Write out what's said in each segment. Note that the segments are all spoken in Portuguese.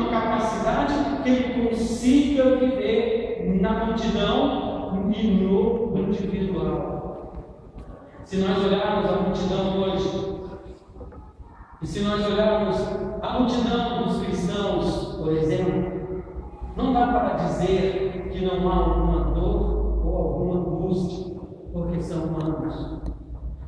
uma capacidade que ele consiga viver na multidão e no individual. Se nós olharmos a multidão hoje, e se nós olharmos a multidão dos cristãos, por exemplo, não dá para dizer que não há alguma dor ou alguma angústia, porque são humanos.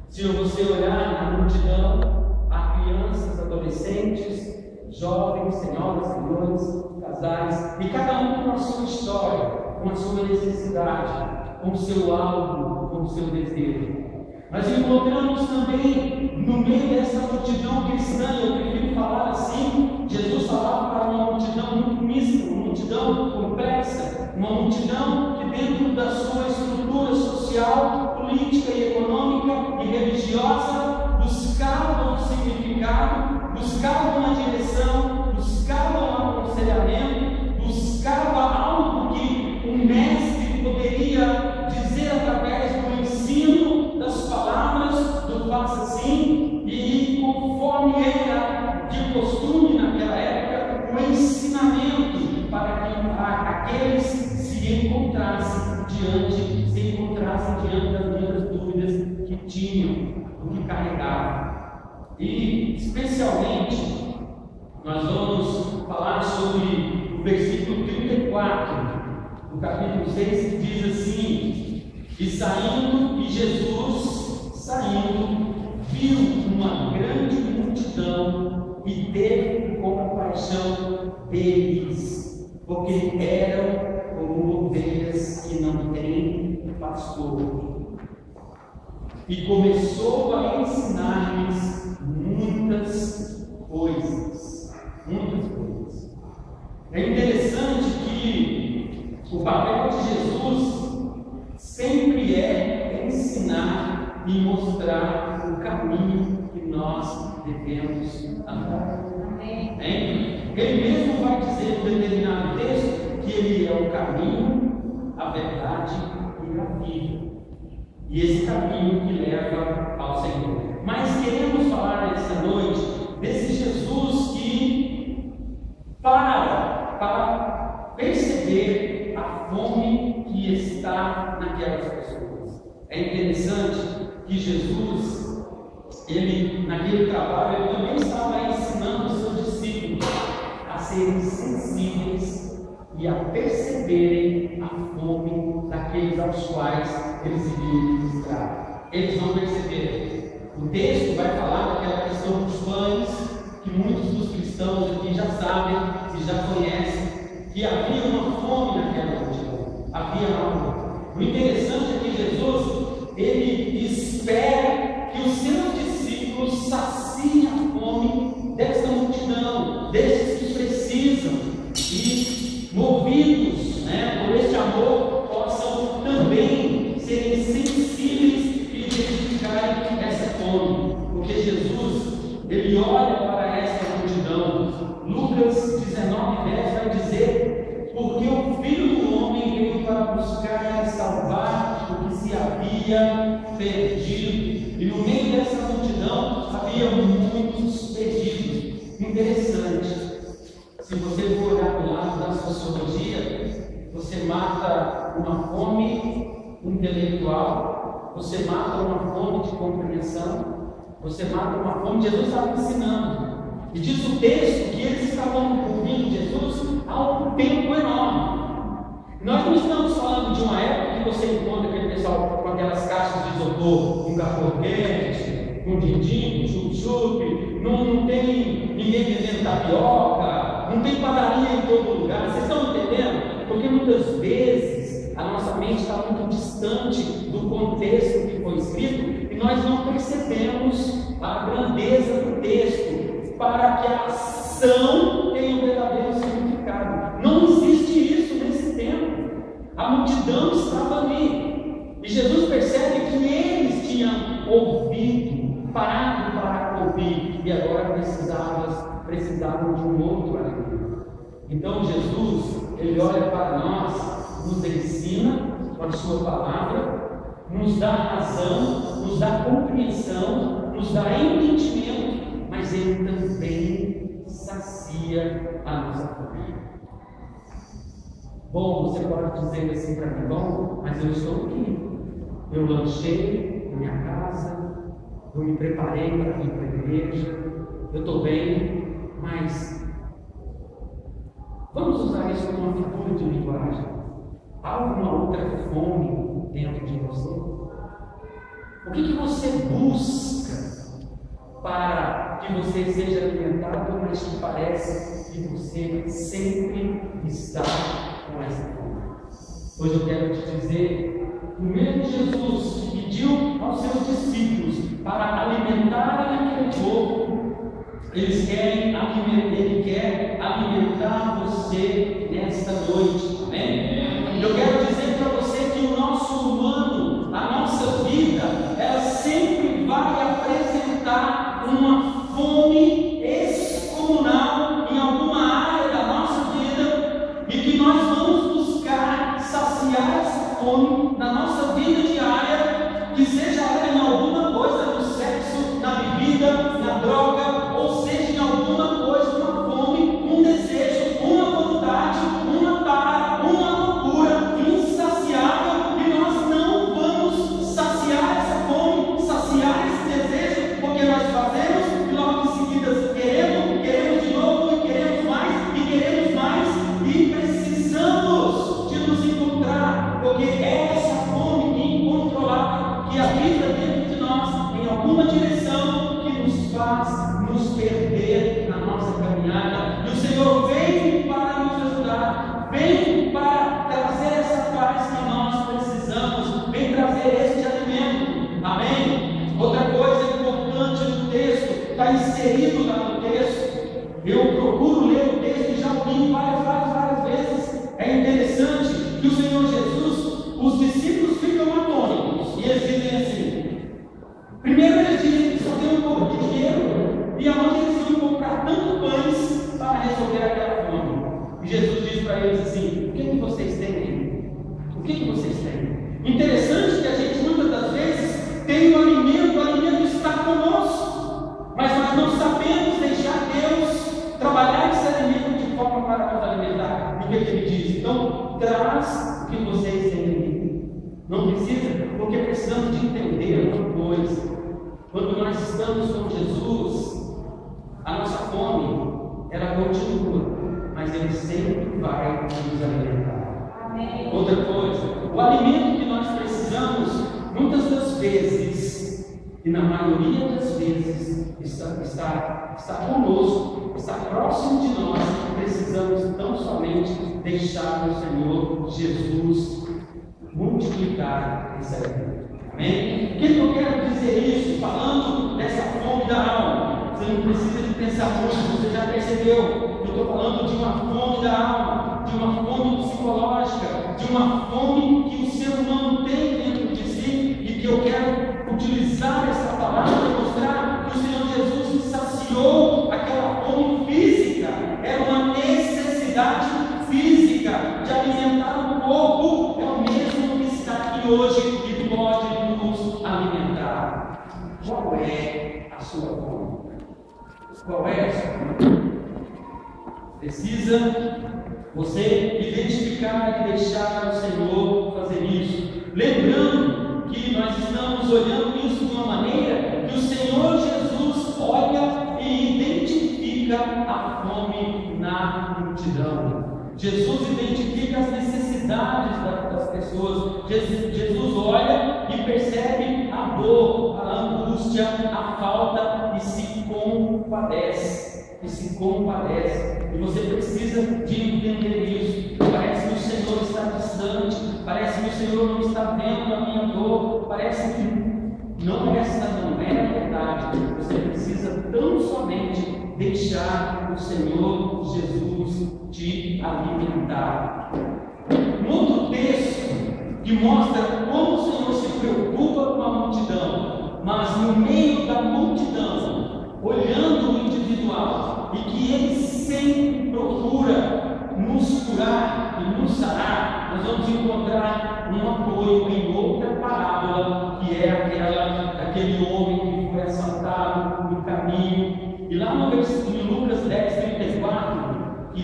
Se você olhar na multidão, há crianças, adolescentes, jovens, senhoras, senhores, casais, e cada um com a sua história, com a sua necessidade, com o seu alvo, com o seu desejo. Nós encontramos também, no meio dessa multidão cristã, eu prefiro falar assim, Jesus falava para uma multidão muito mista, uma multidão complexa, uma multidão que dentro da sua estrutura social, política e econômica e religiosa, buscava um significado, buscava uma direção, buscava um aconselhamento, buscava algo que o mestre poderia dizer através do ensino, das palavras, do faça assim, e conforme era de costume naquela época, o ensinamento para que aqueles se encontrassem diante das muitas dúvidas que tinham, do que carregavam. E especialmente nós vamos falar sobre o versículo 34 do capítulo 6, que diz assim: e Jesus saindo, viu uma grande multidão e teve compaixão deles, porque eram como ovelhas que não têm pastor. E começou a ensinar-lhes muitas coisas. É interessante que o papel de Jesus sempre é ensinar e mostrar o caminho que nós devemos andar. Ele mesmo vai dizer em determinado texto que ele é o caminho, a verdade e a vida. E esse caminho que leva ao Senhor. Mas queremos falar essa noite desse Jesus que para perceber a fome que está naquelas pessoas. É interessante que Jesus, ele naquele trabalho, ele também estava ensinando os seus discípulos a serem sensíveis e a perceberem a fome daqueles aos quais eles iriam ministrar. Eles não perceberam. O texto vai falar daquela questão dos pães, que muitos dos cristãos aqui já sabem e já conhecem, que havia uma fome naquela multidão, havia algo. O interessante é que Jesus, ele espera que os seus discípulos saciem a fome desta multidão, desses que precisam, e movidos por este amor, possam também serem sensíveis e identificarem essa fome, porque Jesus, ele olha para esta multidão. Lucas 19:10 vai dizer: porque o Filho do Homem veio para buscar e salvar o que se havia perdido. E no meio dessa multidão havia muitos perdidos. Interessante, se você for olhar do lado da sociologia, você mata uma fome intelectual, você mata uma fome de compreensão, você mata uma fome. Jesus estava ensinando, e diz o texto que eles estavam ouvindo Jesus há um tempo enorme. Nós não estamos falando de uma época que você encontra aquele pessoal com aquelas caixas de isopor, com cachorro quente, com din-din, com chup-chup, não tem ninguém vendendo tapioca, não tem padaria em todo lugar. Vocês estão entendendo? Porque muitas vezes a nossa mente está muito distante do contexto que foi escrito e nós não percebemos a grandeza do texto para que a ação tenha um verdadeiro significado. Não existe isso nesse tempo. A multidão estava ali e Jesus percebe que eles tinham ouvido, parado para ouvir, e agora precisavam de um outro alimento. Então Jesus, ele olha para nós, nos ensina com a sua palavra, nos dá razão, nos dá compreensão, nos dá entendimento, mas ele também sacia sacia a nossa fome. Bom, você pode dizer assim para mim, bom, mas eu estou aqui. Eu lanchei na minha casa, eu me preparei para vir para a igreja, eu estou bem, mas vamos usar isso como uma figura de linguagem. Há alguma outra fome dentro de você? O que você busca para que você seja alimentado, mas que parece que você sempre está com essa fome? Hoje eu quero te dizer, o mesmo Jesus que pediu aos seus discípulos para alimentar aquele povo, ele quer alimentar você nesta noite, amém? Eu quero dizer para você que o nosso humano, a nossa vida, ela sempre vai apresentar uma fome excomunal em alguma área da nossa vida, e que nós vamos buscar saciar essa fome na nossa vida diária, que seja ela em alguma coisa, no sexo, na bebida, na droga, ou seja em alguma coisa, uma fome, um desejo, uma vontade, uma tara, uma loucura insaciável, e nós não vamos saciar essa fome, saciar esse desejo, porque nós fazemos e logo em seguida queremos de novo, e queremos mais, e precisamos de nos encontrar, porque é essa fome incontrolável que habita dentro de nós, em alguma direção, que nos faz nos perder na nossa caminhada. E o Senhor vem para nos ajudar, vem para trazer essa paz que nós precisamos, vem trazer este alimento, amém? Outra coisa importante no texto, está inserido lá no texto, eu procuro ler o texto e já li várias vezes. É interessante que o Senhor Jesus, os discípulos ficam atônitos e eles dizem assim: primeiro eles dizem que só tem um pouco de dinheiro e aonde eles iam comprar tanto pães para resolver aquela fome. E Jesus diz para eles assim: o que vocês têm aí? O que vocês têm? Interessante que a gente muitas das vezes tem o alimento está conosco, mas nós não sabemos deixar Deus trabalhar esse alimento de forma para nos alimentar. E o que ele diz? Então, traz o que vocês têm aí. Não precisa, porque precisamos de entender uma coisa: quando nós estamos com Jesus, a nossa fome, ela continua, mas Ele sempre vai nos alimentar. Amém. Outra coisa, o alimento que nós precisamos, muitas das vezes, e na maioria das vezes, está conosco, está próximo de nós. Precisamos tão somente deixar o Senhor Jesus multiplicar esse alimento. Amém? O que eu quero dizer isso? Falando dessa fome da alma, você não precisa de pensar muito, você já percebeu. Eu estou falando de uma fome da alma, de uma fome psicológica, de uma fome que o ser humano tem dentro de si, e que eu quero utilizar essa palavra para mostrar que o Senhor Jesus saciou aquela fome física. Era uma necessidade física de alimentar o corpo, é o mesmo que está aqui hoje e pode nos alimentar. Qual é a sua fome? Qual é a sua fome? Precisa você identificar e deixar o Senhor fazer isso. Lembrando que nós estamos olhando isso de uma maneira que o Senhor Jesus olha e identifica a fome na multidão. Jesus identifica as necessidades das pessoas. Jesus olha e percebe a dor, a angústia, a falta e se compadece. E você precisa de entender isso. Parece que o Senhor está distante, parece que o Senhor não está vendo a minha dor, parece que não, essa não é a verdade. Você precisa tão somente deixar o Senhor Jesus te alimentar. Um outro texto que mostra como o Senhor se preocupa com a multidão, mas no meio da multidão, olhando o individual, e que Ele sempre procura nos curar e nos sarar, nós vamos encontrar um apoio em outra parábola, que é aquela daquele homem que foi assaltado no caminho. E lá no versículo de Lucas 10:34,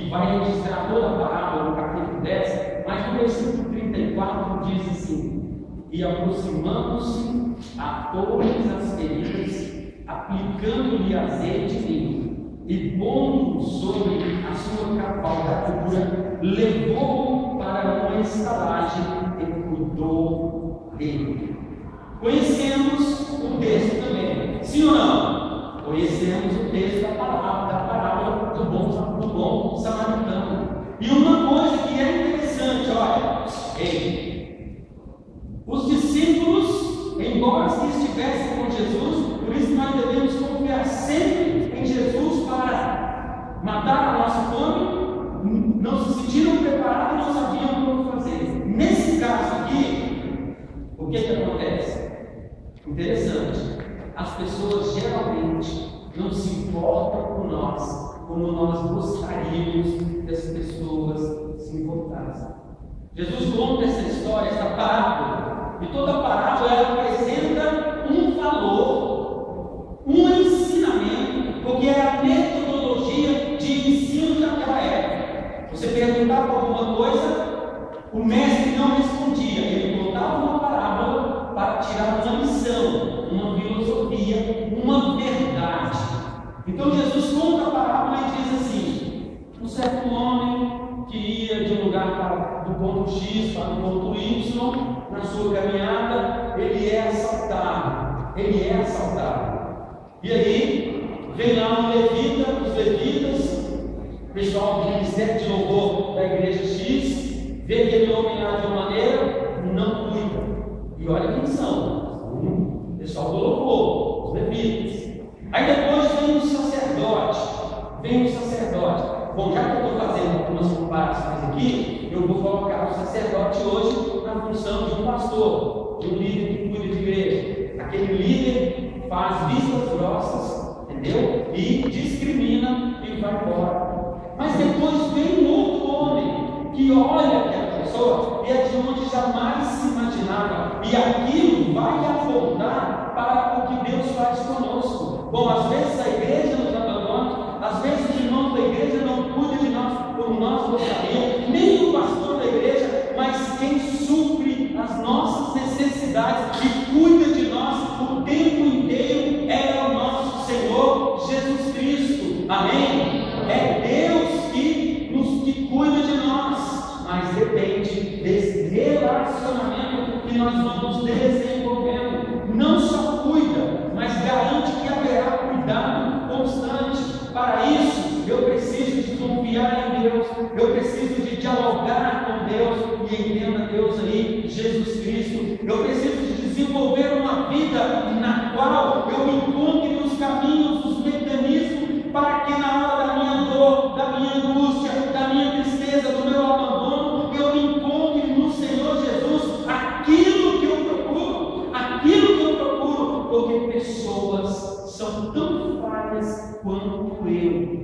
que vai registrar toda a parábola no capítulo 10, mas no versículo 34 diz assim: e aproximando-se a todas as feridas, aplicando-lhe azeite e vinho, e pondo sobre a sua cavalgadura, levou-o para uma estalagem e cuidou dele. Conhecemos o texto também, sim ou não? Conhecemos o texto da parábola do bom samaritano. E uma coisa que é interessante, olha, os discípulos, embora estivessem com Jesus, por isso nós devemos confiar sempre em Jesus para matar a nossa fome, não se sentiram preparados e não sabiam como fazer. Nesse caso aqui, o que acontece? Interessante, as pessoas geralmente não se importam com nós como nós gostaríamos que as pessoas se importassem. Jesus conta essa história, essa parábola, e toda parábola ela apresenta um valor, um ensinamento, porque era a metodologia de ensino daquela época. Você perguntava alguma coisa, o mestre não respondia, ele contava uma parábola para tirar uma lição, uma filosofia, uma verdade. Então Jesus conta a parábola e diz assim: um certo homem que ia de um lugar do ponto X para o ponto Y, na sua caminhada, ele é assaltado. E aí, vem lá um levita, os levitas, o pessoal do ministério de louvor da igreja X, vê aquele homem lá de uma maneira, não cuida. E olha quem são: o pessoal do louvor, os levitas. Aí depois vem o sacerdote. Bom, já que eu estou fazendo algumas comparações aqui, eu vou colocar o sacerdote hoje na função de um pastor, de um líder que cuida de igreja. Aquele líder faz vistas grossas, entendeu? E discrimina e vai embora. Mas depois vem um outro homem que olha aquela pessoa e é de onde jamais se imaginava. E aquilo vai apontar para o que Deus faz conosco. Bom, às vezes a igreja nos abandona, às vezes os irmãos da igreja não cuidam de nós como nós gostaríamos, nem o pastor da igreja, mas quem supre as nossas necessidades e cuida de nós o tempo inteiro é o nosso Senhor Jesus Cristo. Amém? É Deus que cuida de nós, mas depende desse relacionamento que nós vamos desenvolvendo. Não só cuida, mas garante que haverá cuidado constante. Para isso, eu preciso de confiar em Deus, eu preciso de dialogar com Deus, e entenda Deus aí, Jesus Cristo. Eu preciso de desenvolver uma vida na qual eu encontre os caminhos, os mecanismos, para que na hora da minha dor, da minha angústia, da minha tristeza, do meu abandono, eu encontre no Senhor Jesus aquilo que eu procuro, porque pessoas são tão falhas quanto eu,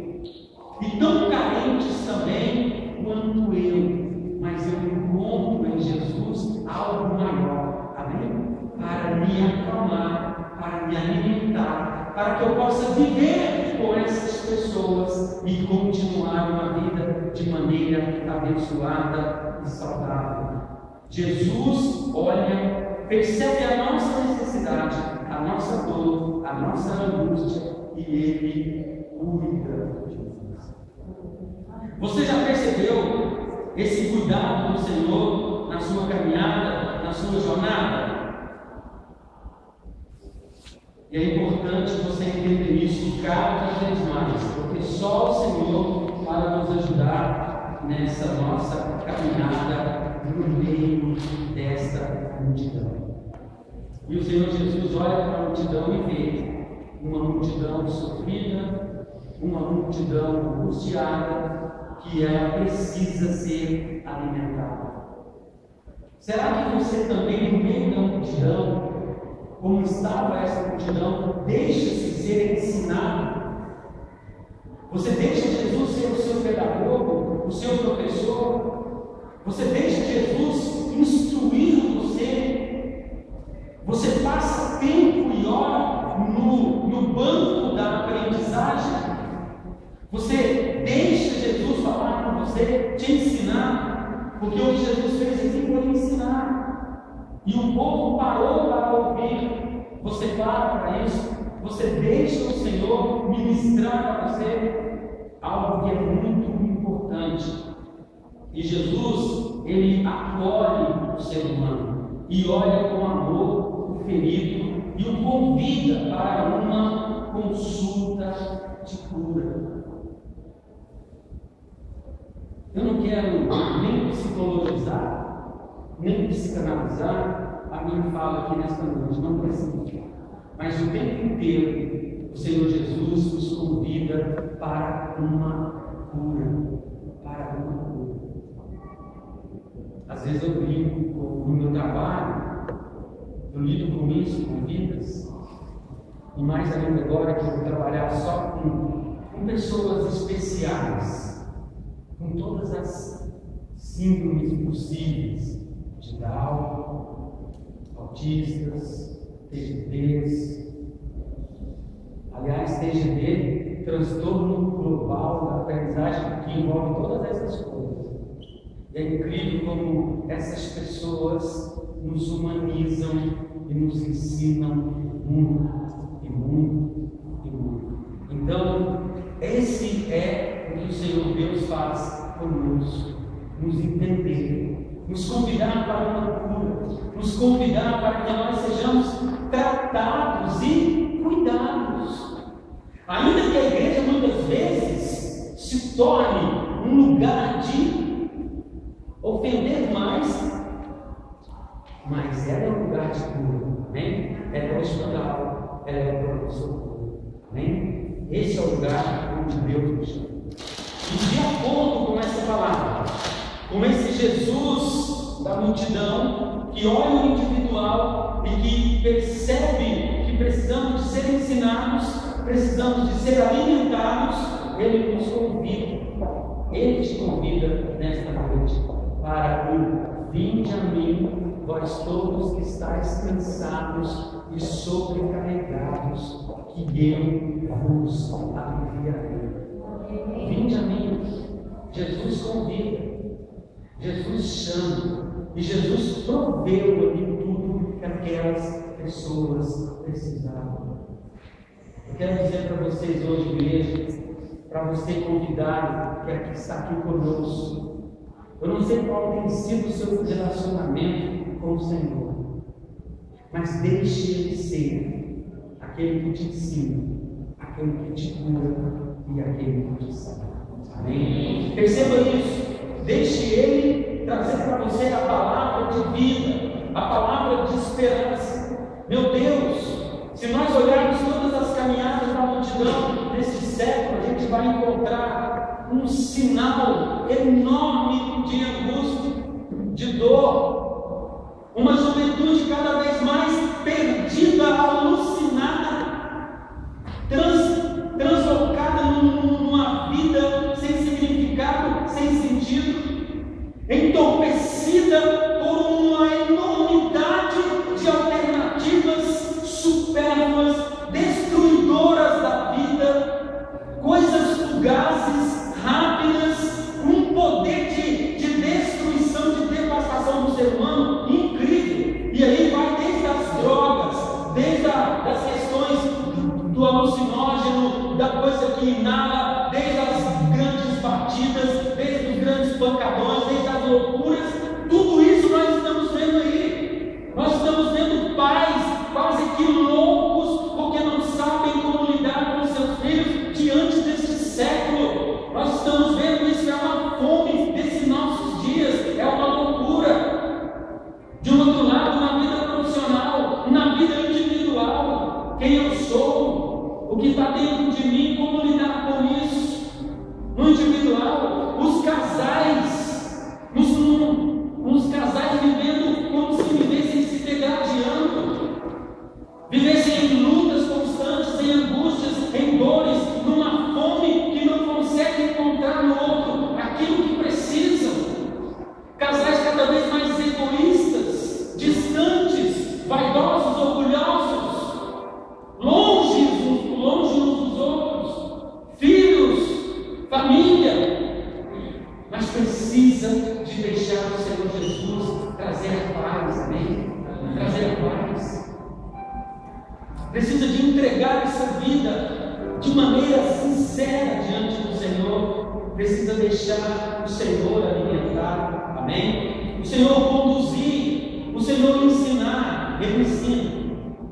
e tão carentes também quanto eu, mas eu encontro em Jesus algo maior, amém? Para me acalmar, para me alimentar, para que eu possa viver com essas pessoas e continuar uma vida de maneira abençoada e saudável. Jesus olha, percebe a nossa necessidade, a nossa dor, a nossa angústia, e Ele cuida de nós. Você já percebeu esse cuidado do Senhor na sua caminhada, na sua jornada? E é importante você entender isso cada vez mais, porque só o Senhor para nos ajudar nessa nossa caminhada no meio desta multidão. E o Senhor Jesus olha para a multidão e vê uma multidão sofrida, uma multidão angustiada, que ela precisa ser alimentada. Será que você também, no meio da multidão, como estava essa multidão, deixa-se ser ensinado? Você deixa Jesus ser o seu pedagogo, o seu professor? Você deixa Jesus instruir você? Você passa tempo e hora no banco da aprendizagem? Você deixa Jesus falar você, te ensinar, porque o que Jesus fez aqui foi ensinar. E o povo parou para ouvir. Você para isso? Você deixa o Senhor ministrar para você algo que é muito importante. E Jesus, ele acolhe o ser humano e olha com amor o ferido e o convida para uma consulta de cura. Eu não quero nem psicologizar, nem psicanalizar a minha fala aqui nesta noite, não precisa. Mas o tempo inteiro o Senhor Jesus nos convida para uma cura, para uma cura. Às vezes eu brinco no meu trabalho, eu lido com isso, com vidas, e mais ainda agora que eu vou trabalhar só com pessoas especiais, com todas as síndromes possíveis, de Down, autistas, TGDs. Aliás, TGD, transtorno global da aprendizagem, que envolve todas essas coisas. É incrível como essas pessoas nos humanizam e nos ensinam muito, e muito, e muito. Então, esse é o que o Senhor Deus faz conosco, nos entender, nos convidar para uma cura, nos convidar para que nós sejamos tratados e cuidados. Ainda que a igreja muitas vezes se torne um lugar de ofender mais, mas ela é um lugar de cura, amém? Ela é o hospital, ela é o pronto-socorro, amém? Esse é o lugar onde Deus nos chama. E de acordo com essa palavra, com esse Jesus da multidão, que olha o individual e que percebe que precisamos de ser ensinados, precisamos de ser alimentados, Ele nos convida, Ele te convida nesta noite para o vinde a mim, vós todos que estáis cansados e sobrecarregados, que eu vos aliviarei. Vinde a mim. Jesus convida, Jesus chama, e Jesus proveu ali tudo que aquelas pessoas precisavam. Eu quero dizer para vocês hoje, igreja, para você convidado que está aqui conosco, eu não sei qual tem sido o seu relacionamento com o Senhor, mas deixe Ele ser aquele que te ensina, aquele que te cura e aquele que te salva. Amém? Perceba isso. Deixe Ele trazer para você a palavra de vida, a palavra de esperança. Meu Deus, se nós olharmos todas as caminhadas da multidão desse século, a gente vai encontrar um sinal enorme de angústia, de dor, uma juventude cada vez mais perdida, alucinada, translocada numa vida sem significado, sem sentido, entorpecida por uma enormidade de alternativas supérfluas, destruidoras da vida, coisas fugazes, rápidas, um poder de destruição, de devastação do ser humano incrível. E aí vai desde as drogas, desde as questões do alucinógeno, da coisa que inala, desde as grandes batidas, desde os grandes pancadões, desde as loucuras. Tudo isso nós estamos vendo aí. Nós estamos vendo pais quase que loucos porque não sabem como lidar com seus filhos diante desse século. Nós estamos vendo isso, é uma fome desses nossos dias, é uma loucura. De um outro lado, na vida profissional, na vida individual, quem eu sou, o que está dentro de mim, como lidar com isso. No individual, os casais, uns casais vivendo como se vivessem se degradando, vivessem em lutas constantes, em angústias, em dores, numa fome que não conseguem encontrar no outro aquilo que precisam. Casais cada vez mais egoístas, distantes, vaidosos, orgulhosos, longe uns dos outros, filhos, família, mas precisa de deixar o Senhor Jesus trazer a paz, amém? Trazer a paz. Precisa de entregar essa vida de maneira sincera diante do Senhor. Precisa deixar o Senhor alimentar, amém? O Senhor conduzir, o Senhor ensinar. Ele ensina,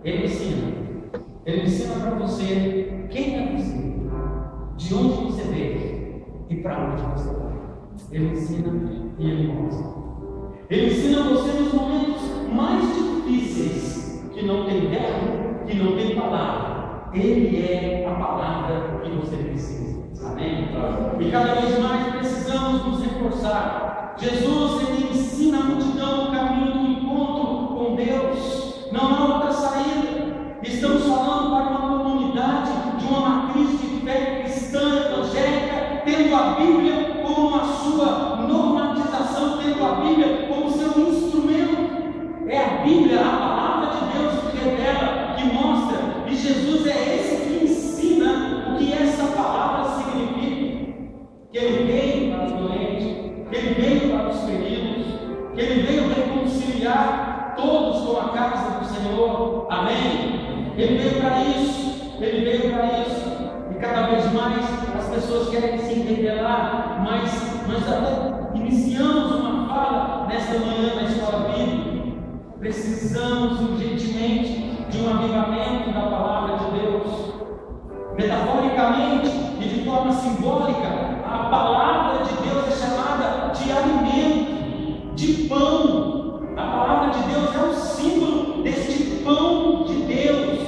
Ele ensina. Ele ensina para você quem é você, de onde você veio e para onde você vai. Ele ensina e Ele mostra. Ele ensina você nos momentos mais difíceis, que não tem verbo, que não tem palavra. Ele é a palavra que você precisa. Amém? E cada vez mais precisamos nos reforçar. Jesus, Ele ensina a multidão o caminho do encontro com Deus. Não há outra saída. Estamos falando para uma comunidade de uma matriz de fé cristã evangélica, tendo a Bíblia como a sua normatização, tendo a Bíblia como seu instrumento. É a Bíblia, a palavra de Deus que revela, que mostra, e Jesus é esse que ensina o que essa palavra significa. Que Ele veio para os doentes, que Ele veio para os feridos, que Ele veio reconciliar todos com a casa do Senhor. Amém? Ele veio para isso, Ele veio para isso. E cada vez mais as pessoas querem se revelar, mas nós até iniciamos uma fala nesta manhã na escola bíblica. Precisamos urgentemente de um avivamento da palavra de Deus. Metaforicamente e de forma simbólica, a palavra de Deus é chamada de alimento, de pão. A palavra de Deus é o símbolo deste pão de Deus.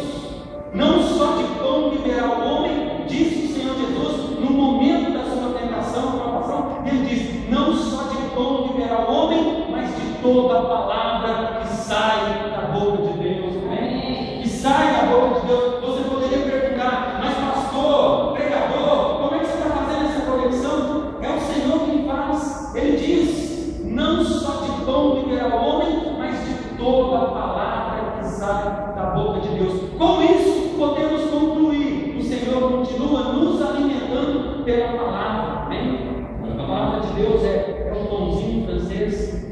Não só de pão viverá o homem, disse o Senhor Jesus no momento da sua tentação, provação. Ele diz: não só de pão viverá o homem, mas de toda a palavra que sai da boca de Deus. Amém? Que sai da boca de Deus. Você poderia perguntar: mas pastor, pregador, como é que você está fazendo essa conexão? É o Senhor quem faz. Ele diz: não só de pão viverá o homem, mas de toda a palavra que sai da boca de Deus. Com isso podemos concluir: o Senhor continua nos alimentando pela palavra. Amém? A palavra de Deus é um pãozinho francês.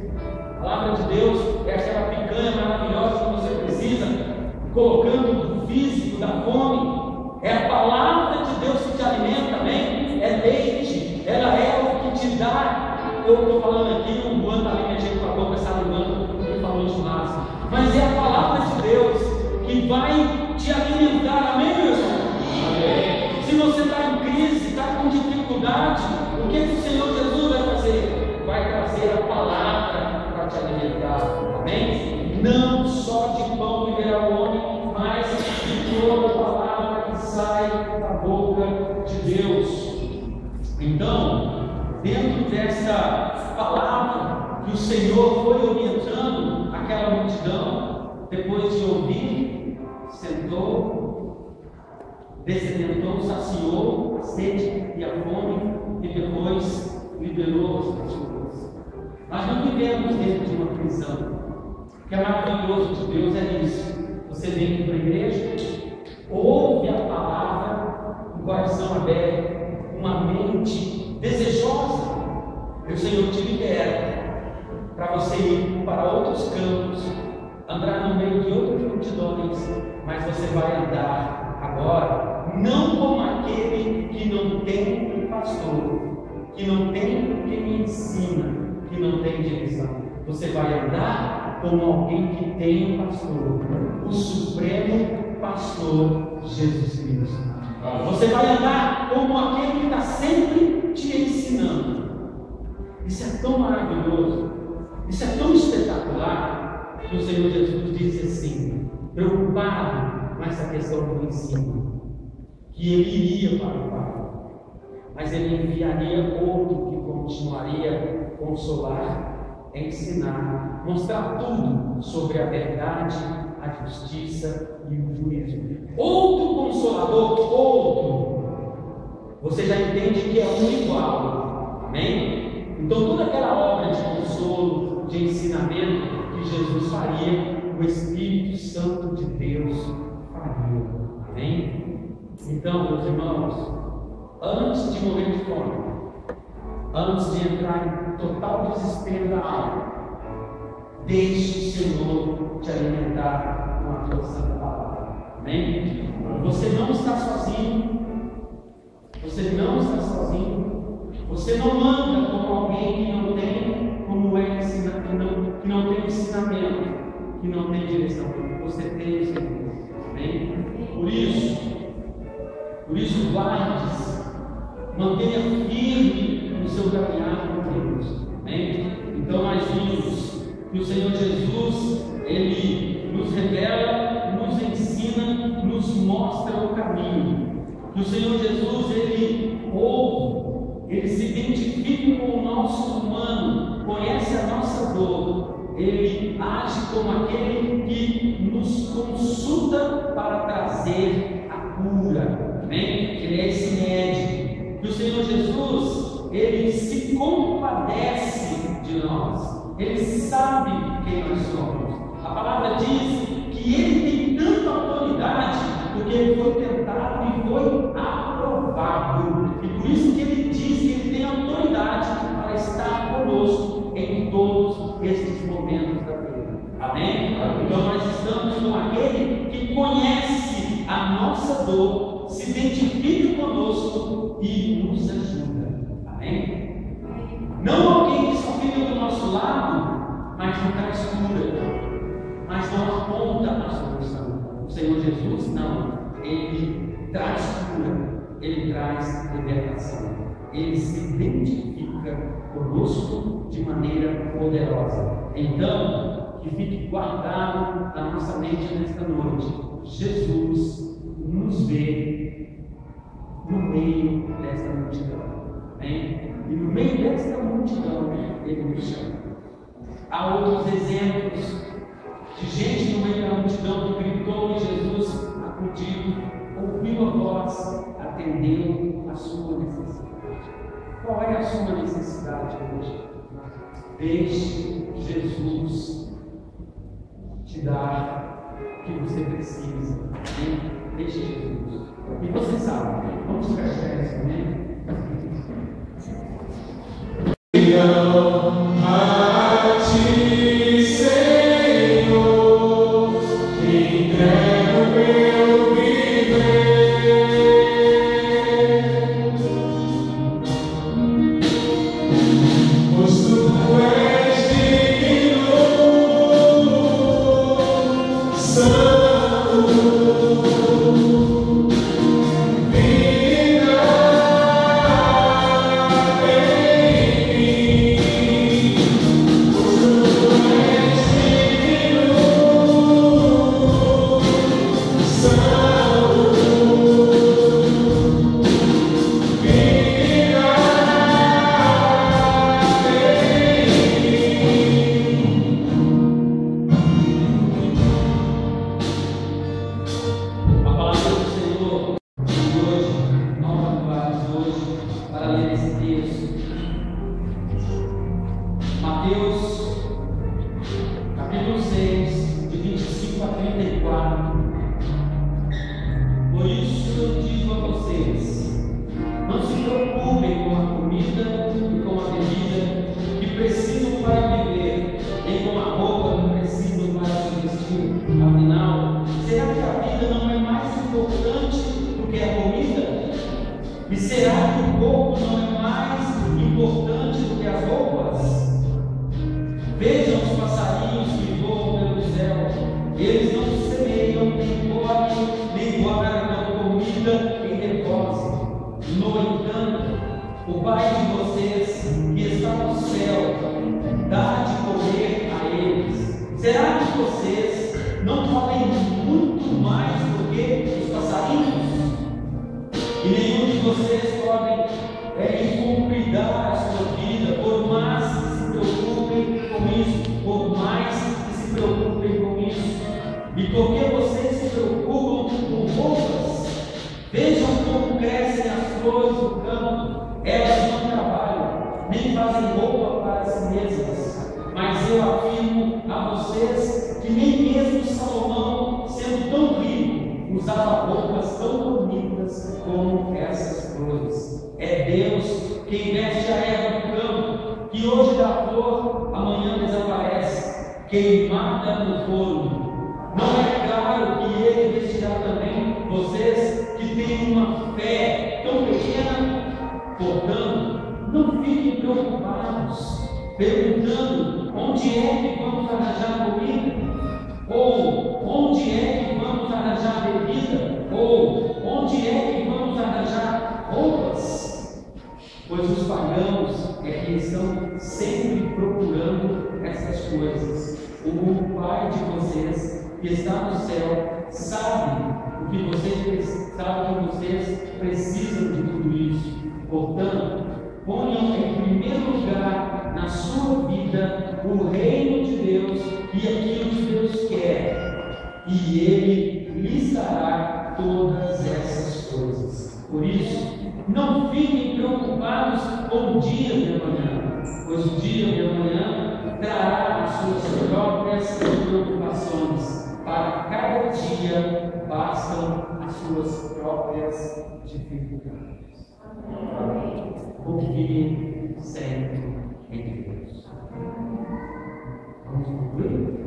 A palavra de Deus é aquela picanha maravilhosa que você precisa, colocando o físico da fome. É a palavra de Deus que te alimenta. Amém? É leite, ela é o que te dá. Eu estou falando aqui, o Juan está ali mexendo com a boca, salivando, porque falou de churrasco. Mas é a palavra de Deus que vai te alimentar. Amém, meu irmão? Amém. Se você está em crise, está com dificuldade, o que o Senhor Jesus vai fazer? Vai trazer a palavra para te alimentar. Amém? Não só de pão viverá o homem, mas de toda a palavra que sai da boca de Deus. Então, dentro dessa palavra que o Senhor foi orientando aquela multidão, depois de ouvir, sentou, descedentou, saciou a sede e a fome e depois liberou as pessoas. Nós não vivemos dentro de uma prisão. O que é maravilhoso de Deus é isso. Você vem aqui para a igreja, ouve a palavra, um coração aberto, uma mente desejosa, e o Senhor te libera para você ir para outros campos, andar no meio de outras multidões, mas você vai andar agora não como aquele que não tem um pastor, que não tem quem me ensina, que não tem direção. Você vai andar como alguém que tem um pastor, o supremo pastor Jesus Cristo. Você vai andar como aquele que está sempre te ensinando. Isso é tão maravilhoso, isso é tão espetacular, que o Senhor Jesus disse assim, preocupado com essa questão do ensino, que Ele iria para o Pai, mas Ele enviaria outro que continuaria a consolar, a ensinar, mostrar tudo sobre a verdade, a justiça e o juízo. Outro consolador, outro. Você já entende que é um igual. Amém? Então toda aquela obra de consolo, de ensinamento que Jesus faria, o Espírito Santo de Deus faria. Amém? Então, meus irmãos, antes de morrer de fome, antes de entrar em total desespero da alma, deixe o Senhor te alimentar com a tua santa palavra. Amém? Você não está sozinho. Você não está sozinho. Você não anda como alguém que não tem como é que não tem ensinamento, que não tem direção. Você tem o Senhor. Amém? Por isso guarde-se, mantenha firme no seu caminhar com Deus. Amém? Então nós vimos que o Senhor Jesus, Ele nos revela, nos ensina, nos mostra o caminho. Que o Senhor Jesus, Ele ouve, Ele se identifica com o nosso humano, conhece a nossa dor, Ele age como aquele que nos consulta para trazer a cura. Amém? Ele é esse médico. Que o Senhor Jesus, Ele se compadece de nós. Ele sabe quem nós somos. A palavra diz que Ele tem tanta autoridade, porque Ele foi tentado e foi aprovado. E por isso que Ele diz que Ele tem autoridade para estar conosco em todos estes momentos da vida. Amém? Então nós estamos com aquele que conhece a nossa dor, se identifica conosco e nos ajuda. Amém? Não alguém que só fica do nosso lado, mas não traz cura, mas não aponta a solução. O Senhor Jesus, não. Ele traz cura, Ele traz libertação. Ele se identifica conosco de maneira poderosa. Então, que fique guardado na nossa mente nesta noite: Jesus nos vê no meio desta multidão. Amém? E no meio desta multidão, Ele nos chama. Há outros exemplos de gente no meio da multidão que gritou e Jesus acudiu, ouviu a voz, atendeu a sua necessidade. Qual é a sua necessidade hoje? Deixe Jesus te dar o que você precisa. Amém? Deixe Jesus. E você sabe, vamos fechar isso, amém? A ti, Senhor, entrego o meu viver, pois tu és digno, santo, vida em mim, pois tu és digno, santo, vida A palavra do Senhor de hoje, nós vamos hoje para ler esse texto. Mateus, capítulo 6, de 25 a 34. Por isso eu digo a vocês: não se preocupem com a comida e com a bebida que precisam para viver, nem com a roupa que precisam para se vestir. Afinal, será que a vida não é mais importante do que a comida? E será que o corpo não é mais importante do que as roupas? Vejam os passarinhos que voam pelo céu. Eles não semeiam, nem colhem, nem guardam comida em depósito. No entanto, o Pai de vocês, que está no céu, dá de comer a eles. Será que vocês não podem muito mais do que os passarinhos? E nenhum de vocês pode incumpridar a sua vida, por mais que se preocupem com isso, por mais que se preocupem com isso. E porque vocês se preocupam com roupas, vejam como crescem as flores do campo. Elas não trabalham, nem fazem roupa para si mesmas. Mas eu afirmo a vocês que nem mesmo Salomão, sendo tão rico, usava roupas tão bonitas como essas flores. É Deus quem veste a erva do campo, que hoje dá flor, amanhã desaparece, queimada no forno. Não é claro que Ele vestirá também vocês que têm uma fé tão pequena? Portanto, não fiquem preocupados, perguntando onde é que vamos arranjar comida, ou onde é que vamos arranjar bebida, ou onde é que vamos arranjar roupas, pois os pagãos é que estão sempre procurando essas coisas. O Pai de vocês, que está no céu, sabe que vocês precisam de tudo isso. Portanto, ponham em primeiro lugar na sua vida o reino de Deus e aquilo que Deus quer, e Ele lhes dará todas essas coisas. Por isso, não fiquem preocupados com o dia de amanhã, pois o dia de amanhã trará as suas próprias preocupações. Para cada dia bastam as suas próprias dificuldades. Confie sempre em Deus. Vamos concluir?